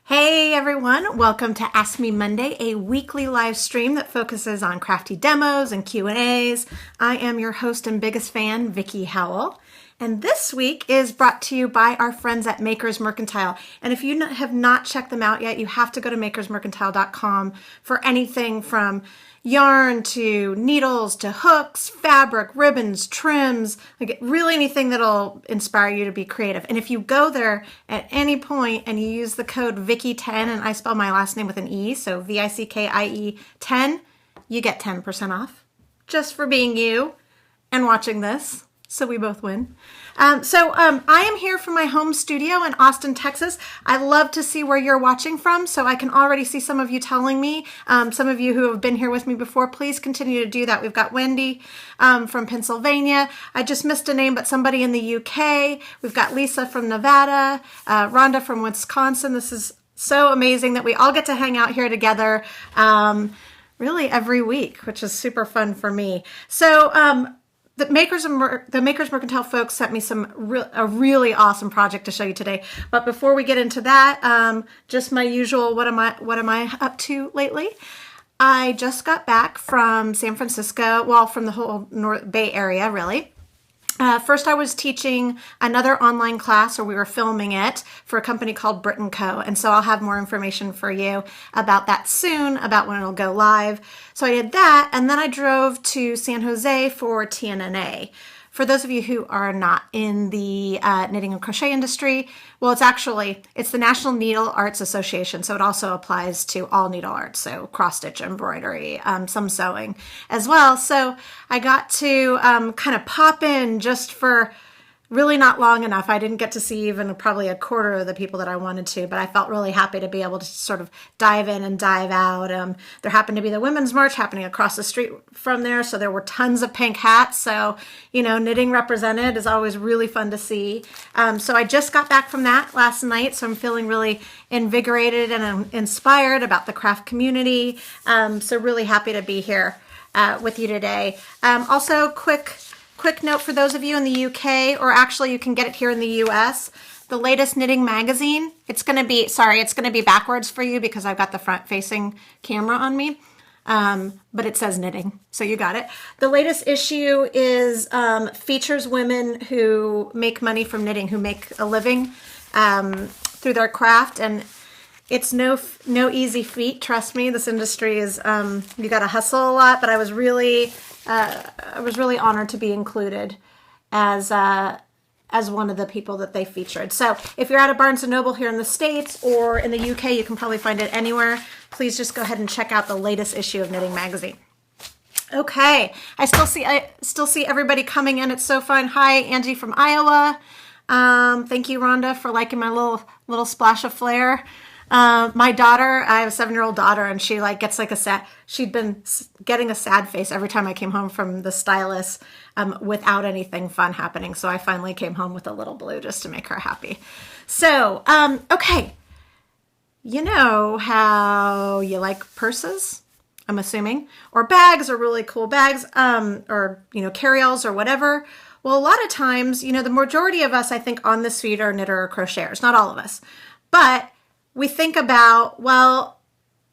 Hey everyone, welcome to Ask Me Monday, a weekly live stream that focuses on crafty demos and Q&As. I am your host and biggest fan, Vickie Howell. And this week is brought to you by our friends at Makers Mercantile. And if you have not checked them out yet, you have to go to makersmercantile.com for anything from yarn to needles to hooks, fabric, ribbons, trims, like really anything that'll inspire you to be creative. And if you go there at any point and you use the code Vickie10, and I spell my last name with an E, so Vickie 10, you get 10% off just for being you and watching this. So we both win. I am here from my home studio in Austin, Texas. I love to see where you're watching from, so I can already see some of you telling me. Some of you who have been here with me before, please continue to do that. We've got Wendy from Pennsylvania. I just missed a name, but somebody in the UK. We've got Lisa from Nevada, Rhonda from Wisconsin. This is so amazing that we all get to hang out here together really every week, which is super fun for me. So, the Makers Mercantile folks sent me a really awesome project to show you today. But before we get into that, just my usual, what am I up to lately? I just got back from San Francisco, well, from the whole North Bay Area, really. First, I was teaching another online class, or we were filming it, for a company called Brit & Co. And so I'll have more information for you about that soon, about when it'll go live. So I did that, and then I drove to San Jose for TNNA. For those of you who are not in the knitting and crochet industry, well, it's the National Needle Arts Association, so it also applies to all needle arts, so cross-stitch, embroidery, some sewing as well. So I got to kind of pop in just for really not long enough. I didn't get to see even probably a quarter of the people that I wanted to, but I felt really happy to be able to sort of dive in and dive out. There happened to be the Women's March happening across the street from there, so there were tons of pink hats. So, knitting represented is always really fun to see. So I just got back from that last night, so I'm feeling really invigorated and inspired about the craft community. So really happy to be here with you today. Also, Quick note for those of you in the UK, or actually you can get it here in the US, the latest knitting magazine, it's going to be backwards for you because I've got the front facing camera on me, but it says knitting, so you got it. The latest issue features women who make money from knitting, who make a living through their craft, and it's no easy feat. Trust me, this industry is, you got to hustle a lot, but I was really honored to be included as one of the people that they featured. So if you're at a Barnes & Noble here in the States or in the UK, you can probably find it anywhere. Please just go ahead and check out the latest issue of Knitting Magazine. Okay, I still see everybody coming in. It's so fun. Hi, Angie from Iowa. Thank you, Rhonda, for liking my little splash of flair. My daughter, I have a 7-year-old daughter, and she gets she'd been getting a sad face every time I came home from the stylist without anything fun happening. So I finally came home with a little blue just to make her happy. So, okay. You know how you like purses, I'm assuming, or bags, or really cool bags, or, carry-alls or whatever. Well, a lot of times, the majority of us, I think, on this feed are knitter or crocheters, not all of us, but we think about, well,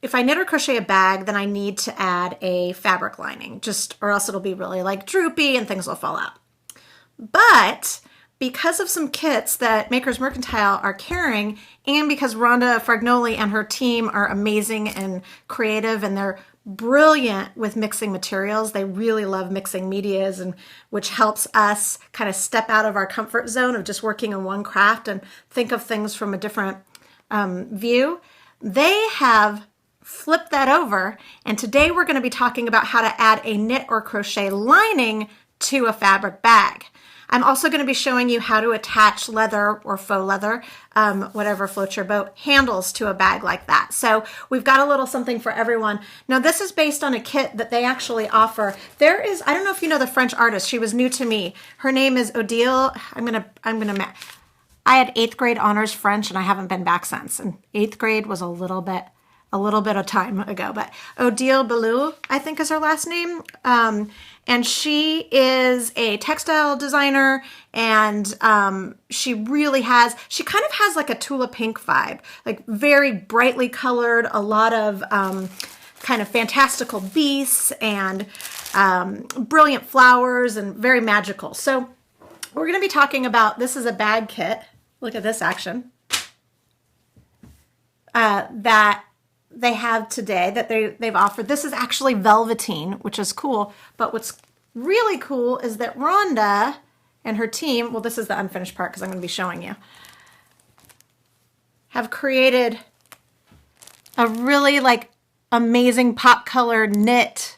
if I knit or crochet a bag, then I need to add a fabric lining, or else it'll be really droopy and things will fall out. But because of some kits that Makers Mercantile are carrying, and because Rhonda Fragnoli and her team are amazing and creative, and they're brilliant with mixing materials, they really love mixing medias, and which helps us kind of step out of our comfort zone of just working in one craft and think of things from a different view. They have flipped that over, and today we're going to be talking about how to add a knit or crochet lining to a fabric bag. I'm also going to be showing you how to attach leather or faux leather, whatever floats your boat, handles to a bag like that. So we've got a little something for everyone. Now this is based on a kit that they actually offer. I don't know if you know the French artist. She was new to me. Her name is Odile. I had 8th grade honors French, and I haven't been back since. And 8th grade was a little bit of time ago, but Odile Bellou, I think, is her last name. And she is a textile designer, and she kind of has like a Tula Pink vibe, like very brightly colored, a lot of kind of fantastical beasts and brilliant flowers and very magical. So we're going to be talking about, this is a bag kit. Look at this action. That they have today, that they've offered. This is actually velveteen, which is cool. But what's really cool is that Rhonda and her team, well, this is the unfinished part because I'm going to be showing you, have created a really like amazing pop colored knit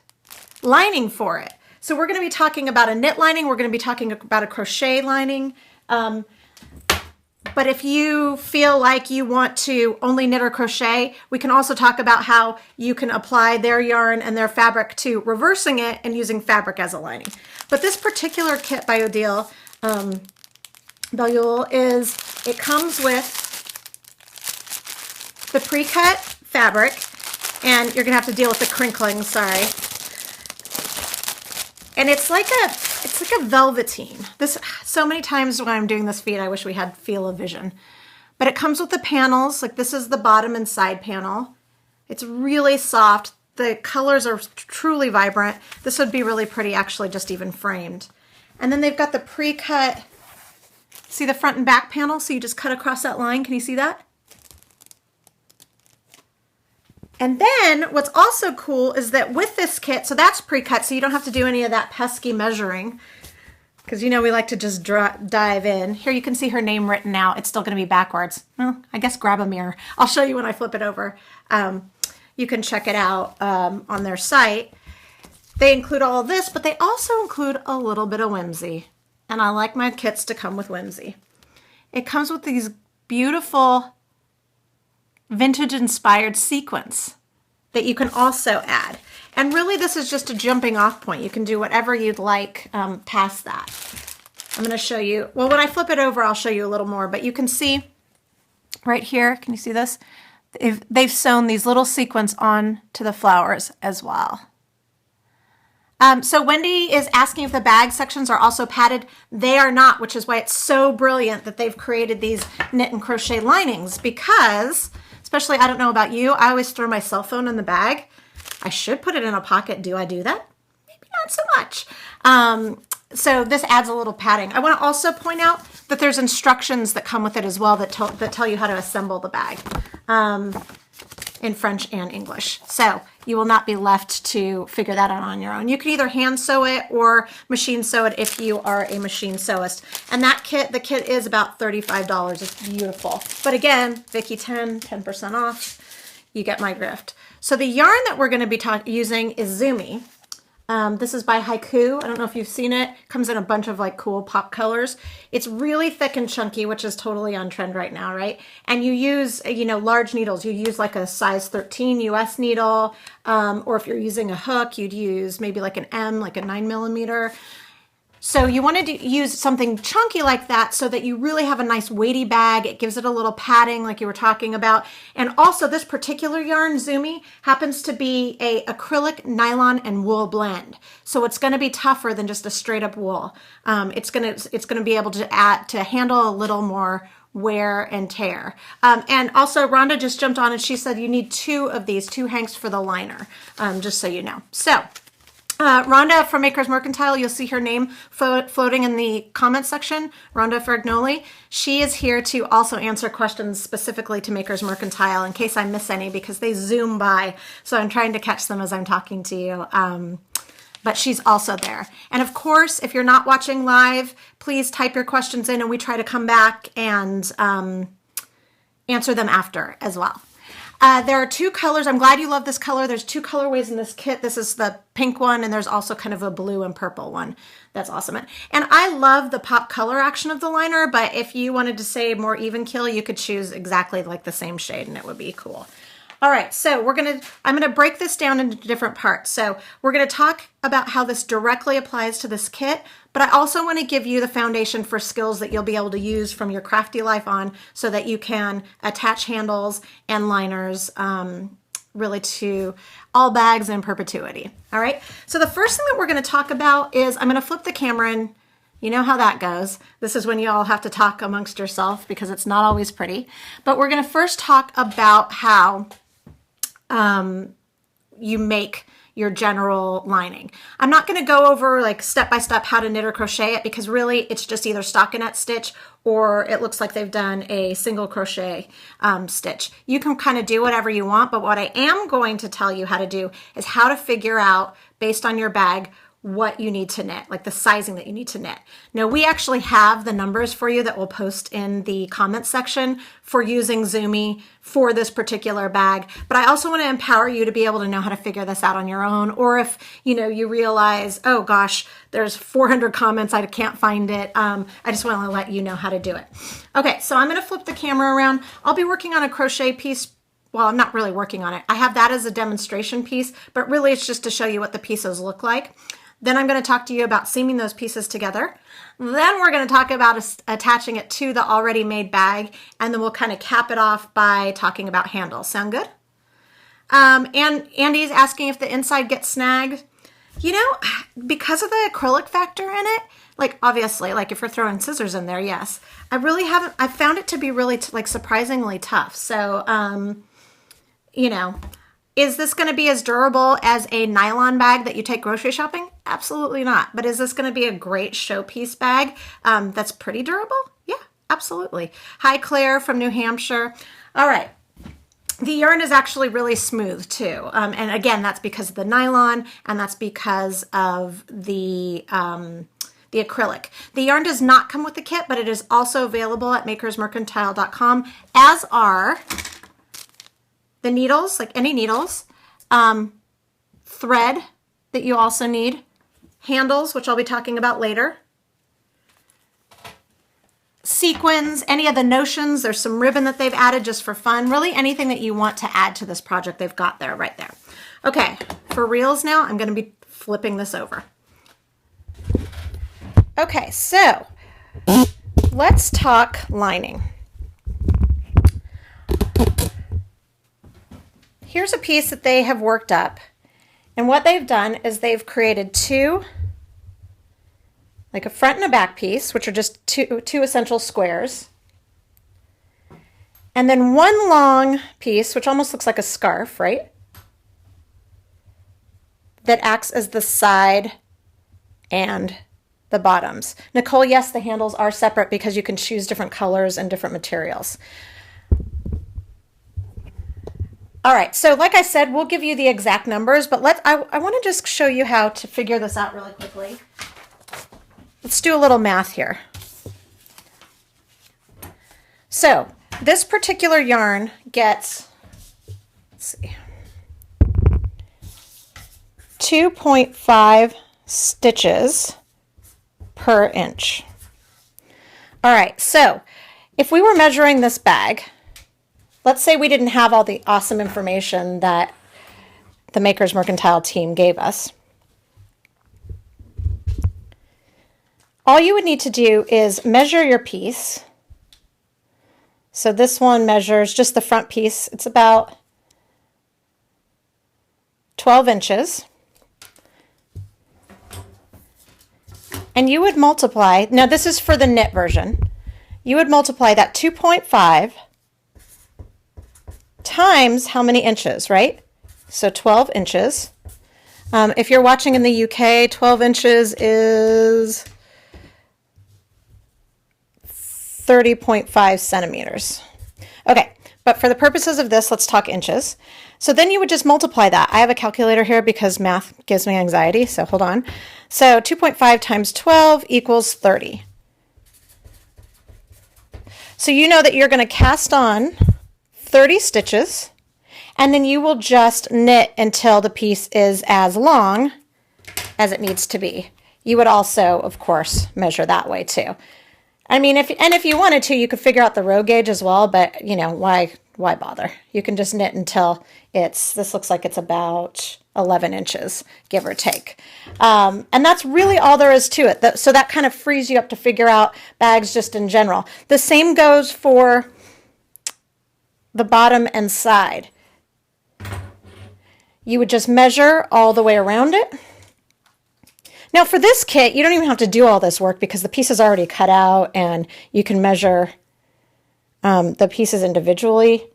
lining for it. So we're going to be talking about a knit lining. We're going to be talking about a crochet lining. But if you feel like you want to only knit or crochet, we can also talk about how you can apply their yarn and their fabric to reversing it and using fabric as a lining. But this particular kit by Odile Bellule it comes with the pre-cut fabric, and you're gonna have to deal with the crinkling, sorry. And it's like a velveteen. This, so many times when I'm doing this feed, I wish we had Feel of Vision. But it comes with the panels, like this is the bottom and side panel. It's really soft. The colors are truly vibrant. This would be really pretty actually just even framed. And then they've got the pre-cut, see the front and back panel? So you just cut across that line. Can you see that? And then what's also cool is that with this kit, so that's pre-cut, so you don't have to do any of that pesky measuring, because you know we like to just dive in. Here you can see her name written out. It's still going to be backwards. Well, I guess grab a mirror. I'll show you when I flip it over. You can check it out on their site. They include all of this, but they also include a little bit of whimsy. And I like my kits to come with whimsy. It comes with these beautiful vintage-inspired sequins that you can also add. And really, this is just a jumping off point. You can do whatever you'd like past that. I'm going to show you, well, when I flip it over, I'll show you a little more, but you can see right here, can you see this? They've sewn these little sequins on to the flowers as well. So Wendy is asking if the bag sections are also padded. They are not, which is why it's so brilliant that they've created these knit and crochet linings, because, especially, I don't know about you, I always throw my cell phone in the bag. I should put it in a pocket. Do I do that? Maybe not so much. So this adds a little padding. I want to also point out that there's instructions that come with it as well that tell you how to assemble the bag in French and English. So you will not be left to figure that out on your own. You can either hand sew it or machine sew it if you are a machine sewist. And that kit, the kit is about $35. It's beautiful. But again, Vickie 10% off. You get my drift. So the yarn that we're going to be using is Zumi. This is by Haiku. I don't know if you've seen it. It comes in a bunch of like cool pop colors. It's really thick and chunky, which is totally on trend right now, right? And you use, large needles. You use like a size 13 US needle, or if you're using a hook, you'd use maybe like an M, like a 9mm. So you wanted to use something chunky like that so that you really have a nice weighty bag. It gives it a little padding like you were talking about. And also this particular yarn, Zumi, happens to be a acrylic, nylon, and wool blend. So it's going to be tougher than just a straight up wool. It's going to be able to handle a little more wear and tear. And also Rhonda just jumped on and she said you need 2 of these, 2 hanks for the liner, just so you know. So Rhonda from Makers Mercantile, you'll see her name floating in the comments section, Rhonda Ferragnoli. She is here to also answer questions specifically to Makers Mercantile in case I miss any, because they zoom by. So I'm trying to catch them as I'm talking to you. But she's also there. And of course, if you're not watching live, please type your questions in and we try to come back and answer them after as well. There are 2 colors. I'm glad you love this color. There's 2 colorways in this kit. This is the pink one, and there's also kind of a blue and purple one. That's awesome. And I love the pop color action of the liner, but if you wanted to say more even keel, you could choose exactly like the same shade, and it would be cool. All right, so I'm gonna break this down into different parts. So we're gonna talk about how this directly applies to this kit, but I also want to give you the foundation for skills that you'll be able to use from your crafty life on so that you can attach handles and liners really to all bags in perpetuity. All right. So the first thing that we're going to talk about is I'm going to flip the camera in. You know how that goes. This is when you all have to talk amongst yourself because it's not always pretty. But we're going to first talk about how you make your general lining. I'm not going to go over like step by step how to knit or crochet it because really it's just either stockinette stitch or it looks like they've done a single crochet stitch. You can kind of do whatever you want, but what I am going to tell you how to do is how to figure out based on your bag what you need to knit, like the sizing that you need to knit. Now we actually have the numbers for you that we'll post in the comments section for using Zoomy for this particular bag. But I also want to empower you to be able to know how to figure this out on your own. Or if you realize, oh gosh, there's 400 comments, I can't find it. I just want to let you know how to do it. Okay, so I'm going to flip the camera around. I'll be working on a crochet piece. Well, I'm not really working on it. I have that as a demonstration piece, but really it's just to show you what the pieces look like. Then I'm going to talk to you about seaming those pieces together. Then we're going to talk about attaching it to the already made bag, and then we'll kind of cap it off by talking about handles. Sound good? And Andy's asking if the inside gets snagged. Because of the acrylic factor in it, like obviously, like if you're throwing scissors in there, yes. I found it to be really surprisingly tough. So, is this going to be as durable as a nylon bag that you take grocery shopping? Absolutely not. But is this going to be a great showpiece bag that's pretty durable? Yeah, absolutely. Hi, Claire from New Hampshire. All right. The yarn is actually really smooth too. And again, that's because of the nylon and that's because of the acrylic. The yarn does not come with the kit, but it is also available at makersmercantile.com, as are the needles, like any needles, thread that you also need, handles, which I'll be talking about later, sequins, any of the notions. There's some ribbon that they've added just for fun. Really anything that you want to add to this project, they've got there, right there. Okay, for reals now, I'm going to be flipping this over. Okay, so let's talk lining. Here's a piece that they have worked up, and what they've done is they've created two, like a front and a back piece, which are just two essential squares, and then one long piece, which almost looks like a scarf, right? That acts as the side and the bottoms. Nicole, yes, the handles are separate because you can choose different colors and different materials. All right, so like I said, we'll give you the exact numbers, but I want to just show you how to figure this out really quickly. Let's do a little math here. So this particular yarn gets, let's see, 2.5 stitches per inch. All right, so if we were measuring this bag, let's say we didn't have all the awesome information that the Makers Mercantile team gave us. All you would need to do is measure your piece. So this one measures just the front piece. It's about 12 inches. And you would multiply, now this is for the knit version, you would multiply that 2.5 times how many inches, right? So 12 inches. If you're watching in the UK, 12 inches is 30.5 centimeters. Okay, but for the purposes of this, let's talk inches. So then you would just multiply that. I have a calculator here because math gives me anxiety, so hold on. So 2.5 times 12 equals 30. So you know that you're going to cast on 30 stitches, and then you will just knit until the piece is as long as it needs to be. You would also, of course, measure that way too. I mean, if you wanted to, you could figure out the row gauge as well, but why bother? You can just knit until this looks like it's about 11 inches, give or take. And that's really all there is to it. So that kind of frees you up to figure out bags just in general. The same goes for the bottom and side. you would just measure all the way around it. Now for this kit, you don't even have to do all this work because the piece is already cut out and you can measure the pieces individually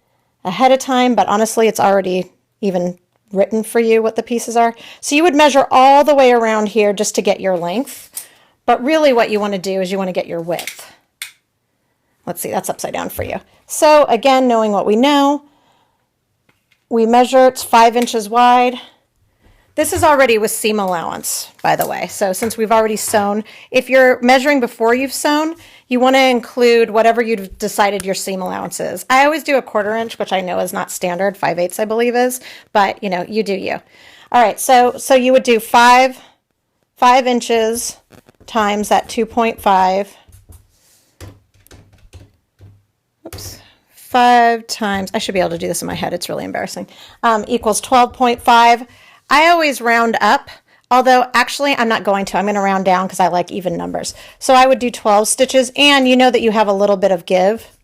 ahead of time, but honestly, it's already even written for you what the pieces are. So you would measure all the way around here just to get your length, but really what you want to do is you want to get your width. Let's see, that's upside down for you. So again, knowing what we know, we measure it's 5 inches wide. This is already with seam allowance, by the way. So since we've already sewn, if you're measuring before you've sewn, you want to include whatever you've decided your seam allowance is. I always do a 1/4 inch, which I know is not standard. 5/8 I believe is, but you know, you do you. All right, so you would do 5 inches times that 2.5. Oops. 5 times, I should be able to do this in my head. It's really embarrassing. Equals 12.5. I always round up, although actually I'm not going to. I'm going to round down because I like even numbers. So I would do 12 stitches, and you know that you have a little bit of give.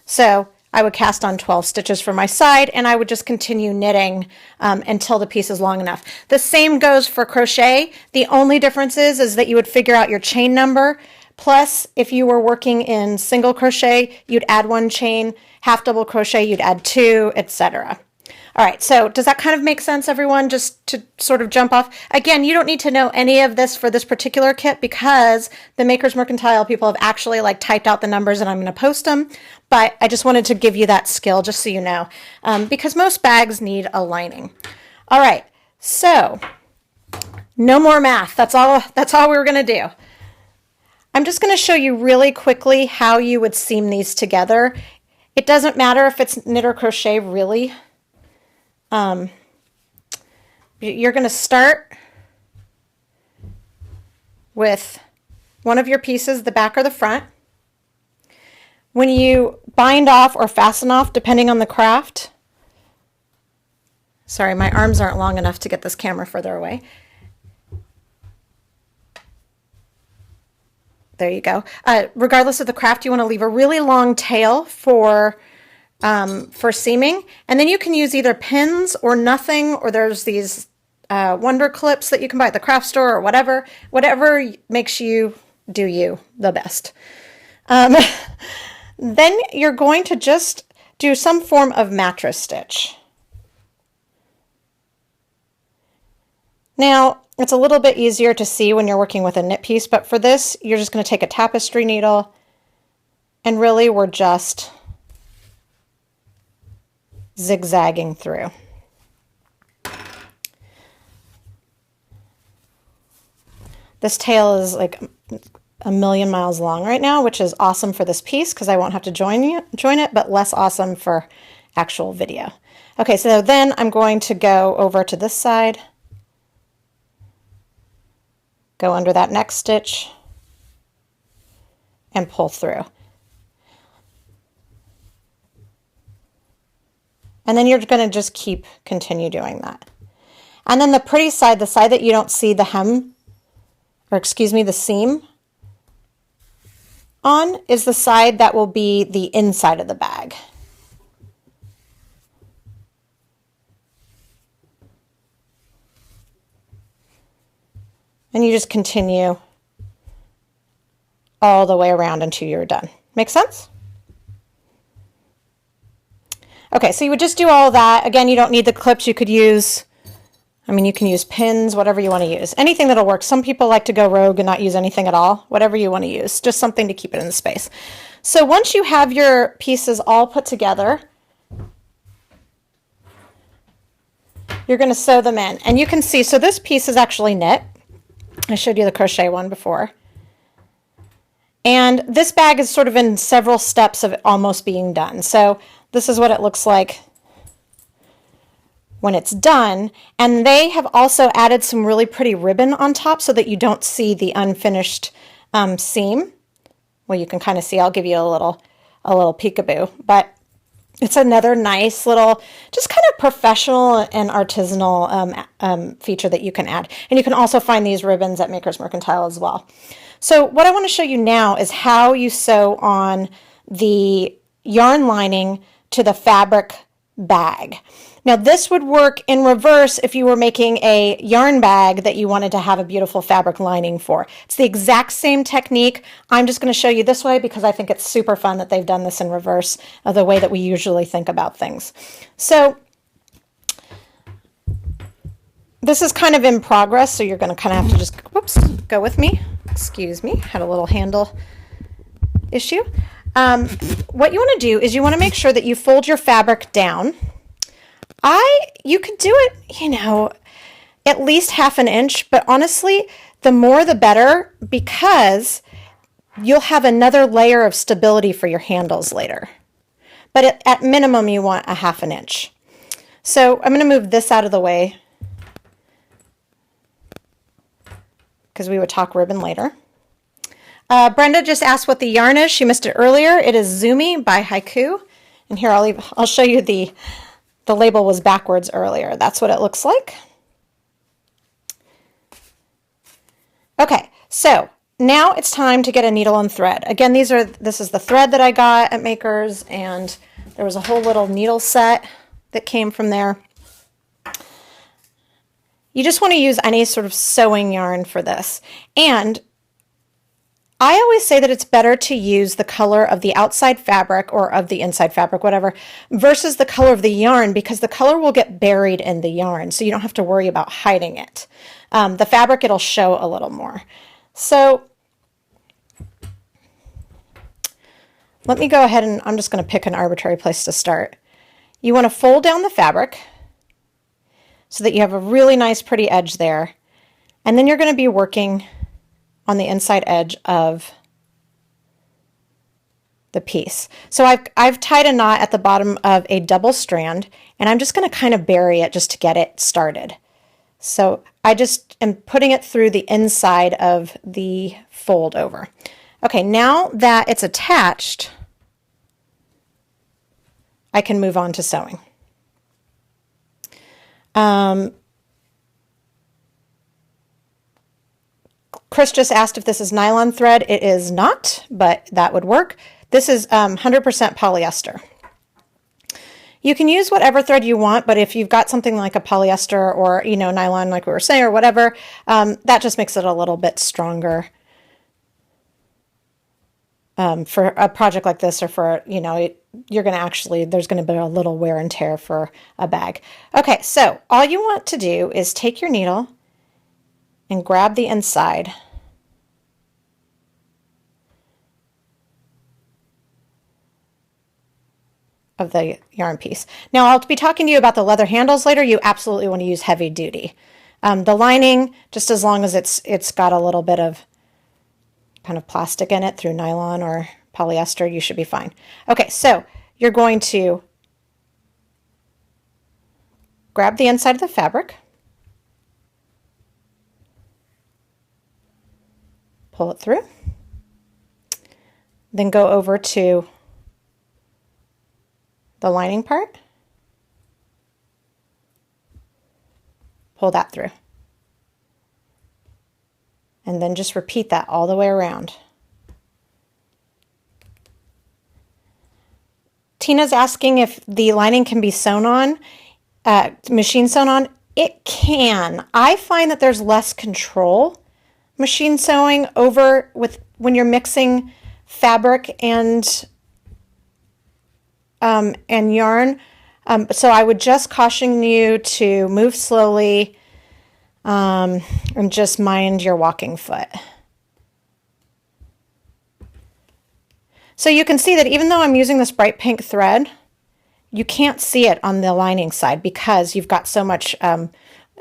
So I would cast on 12 stitches for my side, and I would just continue knitting until the piece is long enough. The same goes for crochet. The only difference is that you would figure out your chain number. Plus, if you were working in single crochet, you'd add 1 chain, half double crochet, you'd add 2, etc. All right, so does that kind of make sense, everyone, just to sort of jump off? Again, you don't need to know any of this for this particular kit because the Makers Mercantile people have actually like typed out the numbers and I'm going to post them, but I just wanted to give you that skill just so you know, because most bags need a lining. All right, so no more math. That's all we were going to do. I'm just going to show you really quickly how you would seam these together. It doesn't matter if it's knit or crochet, really. You're going to start with one of your pieces, the back or the front. When you bind off or fasten off, depending on the craft, sorry, my arms aren't long enough to get this camera further away. There you go. Regardless of the craft, you want to leave a really long tail for seaming, and then you can use either pins or nothing, or there's these wonder clips that you can buy at the craft store or whatever makes you do you the best. Then you're going to just do some form of mattress stitch. Now, it's a little bit easier to see when you're working with a knit piece, but for this, you're just going to take a tapestry needle, and really we're just zigzagging through. This tail is like a million miles long right now, which is awesome for this piece because I won't have to join it, but less awesome for actual video. Okay, so then I'm going to go over to this side, go under that next stitch, and pull through. And then you're going to just continue doing that. And then the pretty side, the side that you don't see the hem, or excuse me, the seam on, is the side that will be the inside of the bag. And you just continue all the way around until you're done. Make sense? Okay, so you would just do all of that. Again, you don't need the clips. You could use, you can use pins, whatever you want to use. Anything that'll work. Some people like to go rogue and not use anything at all. Whatever you want to use. Just something to keep it in the space. So once you have your pieces all put together, you're going to sew them in. And you can see, so this piece is actually knit. I showed you the crochet one before. And this bag is sort of in several steps of almost being done. So this is what it looks like when it's done. And they have also added some really pretty ribbon on top so that you don't see the unfinished seam. Well, you can kind of see, I'll give you a little peekaboo, but it's another nice little, just kind of professional and artisanal feature that you can add. And you can also find these ribbons at Makers Mercantile as well. So what I want to show you now is how you sew on the yarn lining to the fabric bag. Now this would work in reverse if you were making a yarn bag that you wanted to have a beautiful fabric lining for. It's the exact same technique. I'm just going to show you this way because I think it's super fun that they've done this in reverse of the way that we usually think about things. So this is kind of in progress, so you're going to kind of have to just, whoops, go with me. Excuse me, had a little handle issue. What you want to do is you want to make sure that you fold your fabric down. You could do it, you know, at least 1/2 inch, but honestly, the more the better, because you'll have another layer of stability for your handles later. But at minimum, you want 1/2 inch. So I'm going to move this out of the way because we would talk ribbon later. Brenda just asked what the yarn is. She missed it earlier. It is Zumi by Haiku. And here I'll show you the label was backwards earlier. That's what it looks like. Okay, so now it's time to get a needle and thread. Again, this is the thread that I got at Makers, and there was a whole little needle set that came from there. You just want to use any sort of sewing yarn for this. And I always say that it's better to use the color of the outside fabric or of the inside fabric, whatever, versus the color of the yarn, because the color will get buried in the yarn, so you don't have to worry about hiding it. The fabric, it'll show a little more. So let me go ahead and I'm just going to pick an arbitrary place to start. You want to fold down the fabric so that you have a really nice pretty edge there. And then you're going to be working on the inside edge of the piece. So I've tied a knot at the bottom of a double strand, and I'm just going to kind of bury it just to get it started. So I just am putting it through the inside of the fold over. Okay, now that it's attached, I can move on to sewing. Chris just asked if this is nylon thread. It is not, but that would work. This is 100% polyester. You can use whatever thread you want, but if you've got something like a polyester or, you know, nylon like we were saying or whatever, that just makes it a little bit stronger for a project like this, or for, you know, you're going to actually, there's going to be a little wear and tear for a bag. Okay, so all you want to do is take your needle and grab the inside of the yarn piece. Now I'll be talking to you about the leather handles later. You absolutely want to use heavy duty. The lining, just as long as it's got a little bit of kind of plastic in it through nylon or polyester, you should be fine. Okay, so you're going to grab the inside of the fabric, pull it through, then go over to the lining part, pull that through, and then just repeat that all the way around. Tina's asking if the lining can be sewn on, machine sewn on. It can. I find that there's less control machine sewing over when you're mixing fabric and yarn. So I would just caution you to move slowly and just mind your walking foot. So you can see that even though I'm using this bright pink thread, you can't see it on the lining side because you've got so much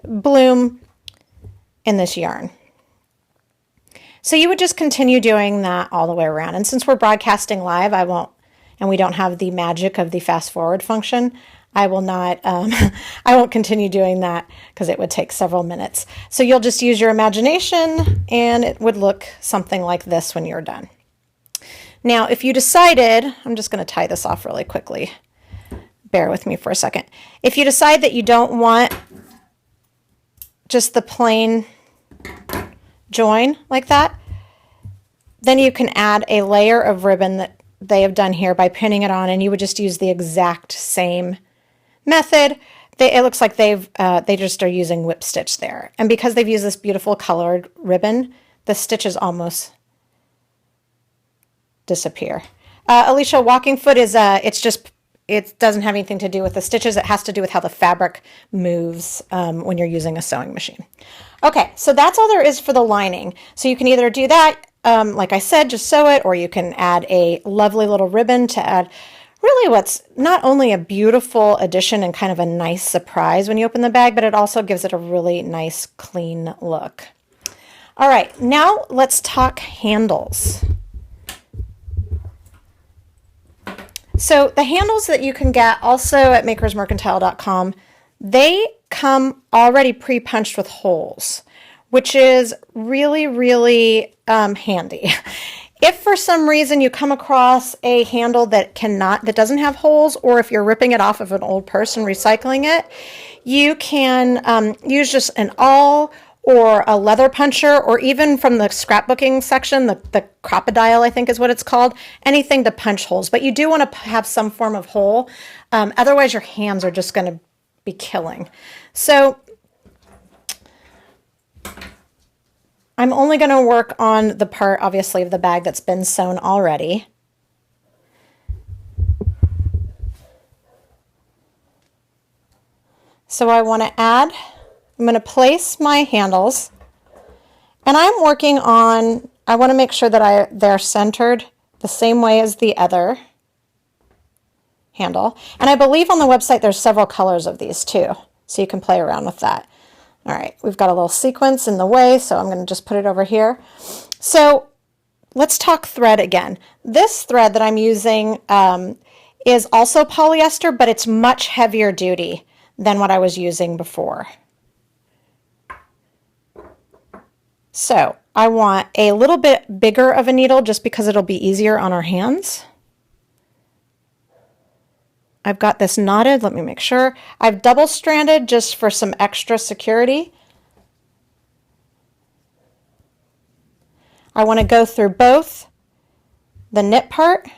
bloom in this yarn. So you would just continue doing that all the way around. And since we're broadcasting live, and we don't have the magic of the fast forward function, I won't continue doing that because it would take several minutes. So you'll just use your imagination and it would look something like this when you're done. Now, if you decided, I'm just going to tie this off really quickly. Bear with me for a second. If you decide that you don't want just the plain join like that, then you can add a layer of ribbon that they have done here by pinning it on, and you would just use the exact same method, it looks like they just are using whip stitch there. And because they've used this beautiful colored ribbon, the stitches almost disappear. Alicia, walking foot is, it doesn't have anything to do with the stitches. It has to do with how the fabric moves when you're using a sewing machine. Okay, so that's all there is for the lining. So you can either do that, like I said, just sew it, or you can add a lovely little ribbon to add really what's not only a beautiful addition and kind of a nice surprise when you open the bag, but it also gives it a really nice, clean look. All right, now let's talk handles. So the handles that you can get also at makersmercantile.com, they come already pre-punched with holes, which is really, really handy. If for some reason you come across a handle that doesn't have holes, or if you're ripping it off of an old purse and recycling it, you can use just an awl or a leather puncher, or even from the scrapbooking section, the crocodile, I think is what it's called, anything to punch holes. But you do want to have some form of hole. Otherwise, your hands are just going to be killing. So I'm only going to work on the part, obviously, of the bag that's been sewn already. So I want to add, I'm going to place my handles, and I'm working on, I want to make sure that they're centered the same way as the other handle. And I believe on the website there's several colors of these too, so you can play around with that. All right, we've got a little sequence in the way, so I'm going to just put it over here. So let's talk thread again. This thread that I'm using is also polyester, but it's much heavier duty than what I was using before. So I want a little bit bigger of a needle just because it'll be easier on our hands. I've got this knotted, let me make sure. I've double stranded just for some extra security. I want to go through both the knit part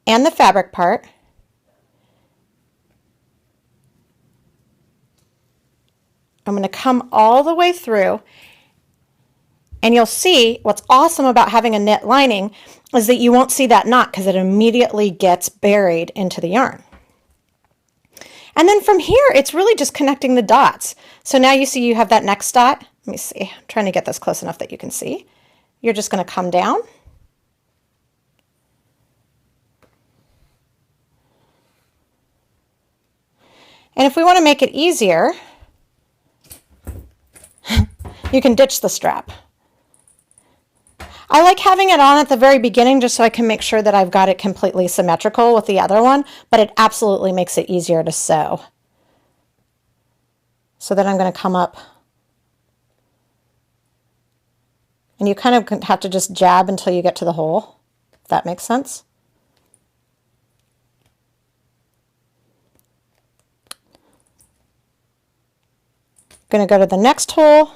and the fabric part. I'm going to come all the way through, and you'll see what's awesome about having a knit lining is that you won't see that knot because it immediately gets buried into the yarn. And then from here, it's really just connecting the dots. So now you see you have that next dot. Let me see, I'm trying to get this close enough that you can see. You're just going to come down. And if we want to make it easier, you can ditch the strap. I like having it on at the very beginning just so I can make sure that I've got it completely symmetrical with the other one, but it absolutely makes it easier to sew. So then I'm going to come up, and you kind of have to just jab until you get to the hole, if that makes sense. Going to go to the next hole.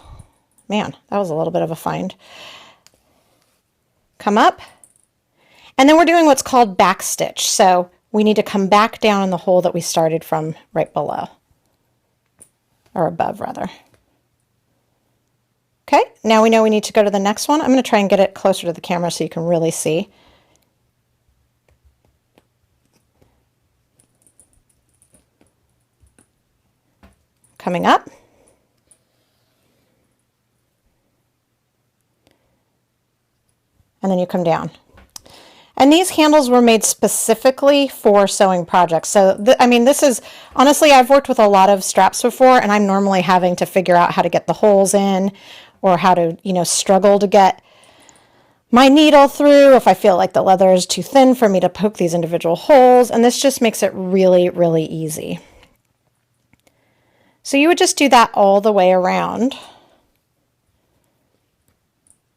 Man, that was a little bit of a find. Come up, and then we're doing what's called back stitch. So we need to come back down in the hole that we started from right below, or above rather. Okay, now we know we need to go to the next one. I'm going to try and get it closer to the camera so you can really see. Coming up. And then you come down. And these handles were made specifically for sewing projects. So, I mean, this is, honestly, I've worked with a lot of straps before, and I'm normally having to figure out how to get the holes in, or how to, struggle to get my needle through if I feel like the leather is too thin for me to poke these individual holes. And this just makes it really, really easy. So you would just do that all the way around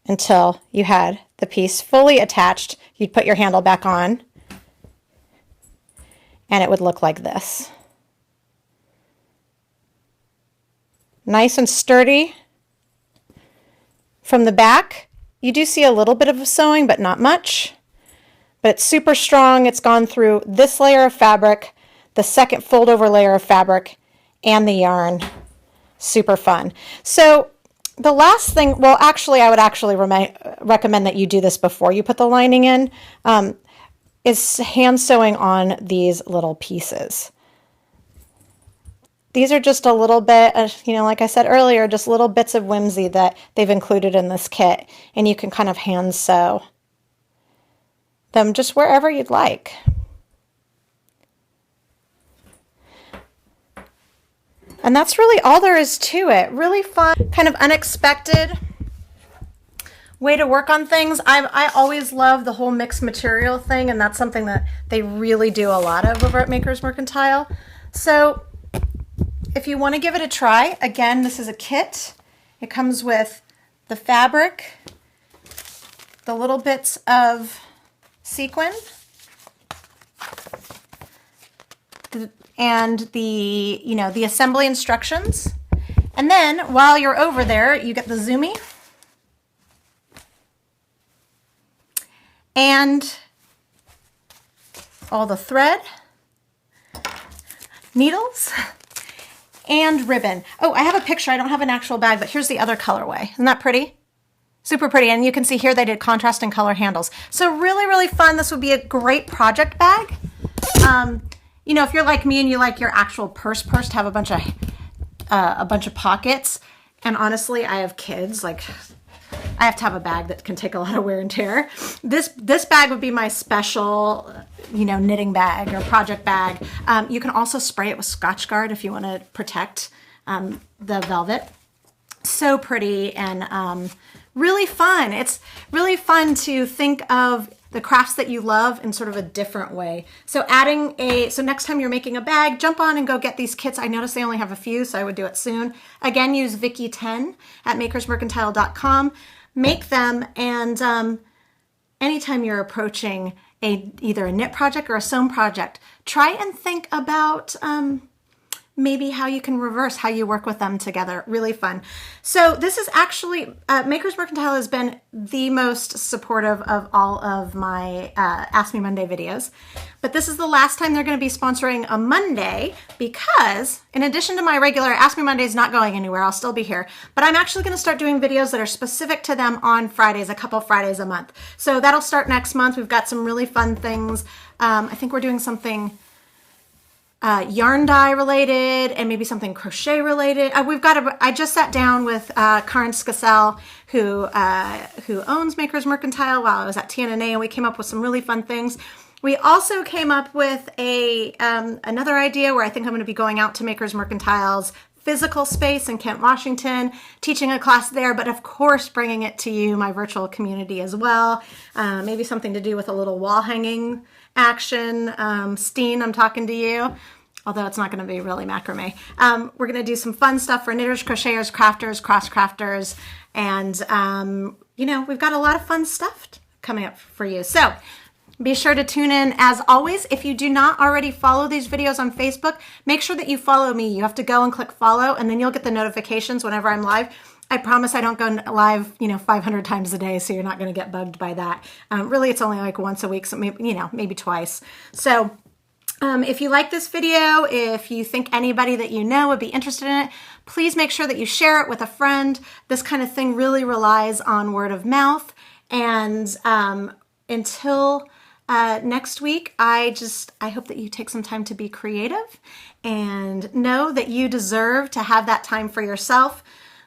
until you had the piece fully attached. You'd put your handle back on, and it would look like this. Nice and sturdy. From the back, you do see a little bit of sewing, but not much. But it's super strong. It's gone through this layer of fabric, the second fold over layer of fabric and the yarn. Super fun. So the last thing, well, actually, I would actually recommend that you do this before you put the lining in, is hand sewing on these little pieces. These are just a little bit, like I said earlier, just little bits of whimsy that they've included in this kit. And you can kind of hand sew them just wherever you'd like. And that's really all there is to it. Really fun, kind of unexpected way to work on things. I always love the whole mixed material thing, and that's something that they really do a lot of over at Makers Mercantile. So if you want to give it a try, again, this is a kit. It comes with the fabric, the little bits of sequin, and the assembly instructions. And then while you're over there, you get the Zoomy and all the thread, needles, and ribbon. Oh, I have a picture. I don't have an actual bag, but here's the other colorway. Isn't that pretty? Super pretty. And you can see here they did contrast and color handles. So really, really fun. This would be a great project bag. If you're like me and you like your actual purse to have a bunch of pockets. And honestly, I have kids. Like, I have to have a bag that can take a lot of wear and tear. This bag would be my special, knitting bag or project bag. You can also spray it with Scotchgard if you want to protect the velvet. So pretty and really fun. It's really fun to think of the crafts that you love in sort of a different way. So so next time you're making a bag, jump on and go get these kits. I noticed they only have a few, so I would do it soon. Again, use Vickie 10 at makersmercantile.com. Make them, and anytime you're approaching either a knit project or a sewn project, try and think about maybe how you can reverse how you work with them together. Really fun. So this is actually, Makers Mercantile has been the most supportive of all of my Ask Me Monday videos. But this is the last time they're going to be sponsoring a Monday, because in addition to my regular Ask Me Mondays not going anywhere, I'll still be here, but I'm actually going to start doing videos that are specific to them on Fridays, a couple Fridays a month. So that'll start next month. We've got some really fun things. I think we're doing something yarn dye related and maybe something crochet related. I just sat down with Karin Skassel, who owns Makers Mercantile, while I was at TNNA, and we came up with some really fun things. We also came up with another idea where I think I'm going to be going out to Makers Mercantile's physical space in Kent, Washington, teaching a class there, but of course bringing it to you, my virtual community as well. Maybe something to do with a little wall hanging action. Steen, I'm talking to you, although it's not going to be really macrame. We're going to do some fun stuff for knitters, crocheters, crafters, cross crafters, and we've got a lot of fun stuff coming up for you. So be sure to tune in. As always, if you do not already follow these videos on Facebook, make sure that you follow me. You have to go and click follow, and then you'll get the notifications whenever I'm live. I promise I don't go live, 500 times a day, so you're not going to get bugged by that. Really, it's only like once a week, so maybe twice. So if you like this video, if you think anybody that you know would be interested in it, please make sure that you share it with a friend. This kind of thing really relies on word of mouth. And until next week, I hope that you take some time to be creative and know that you deserve to have that time for yourself.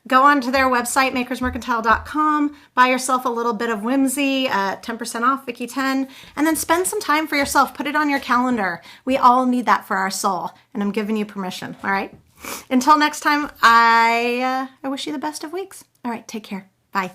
Go on to their website, makersmercantile.com, buy yourself a little bit of whimsy, 10% off, Vickie 10, and then spend some time for yourself. Put it on your calendar. We all need that for our soul, and I'm giving you permission, all right? Until next time, I wish you the best of weeks. All right, take care. Bye.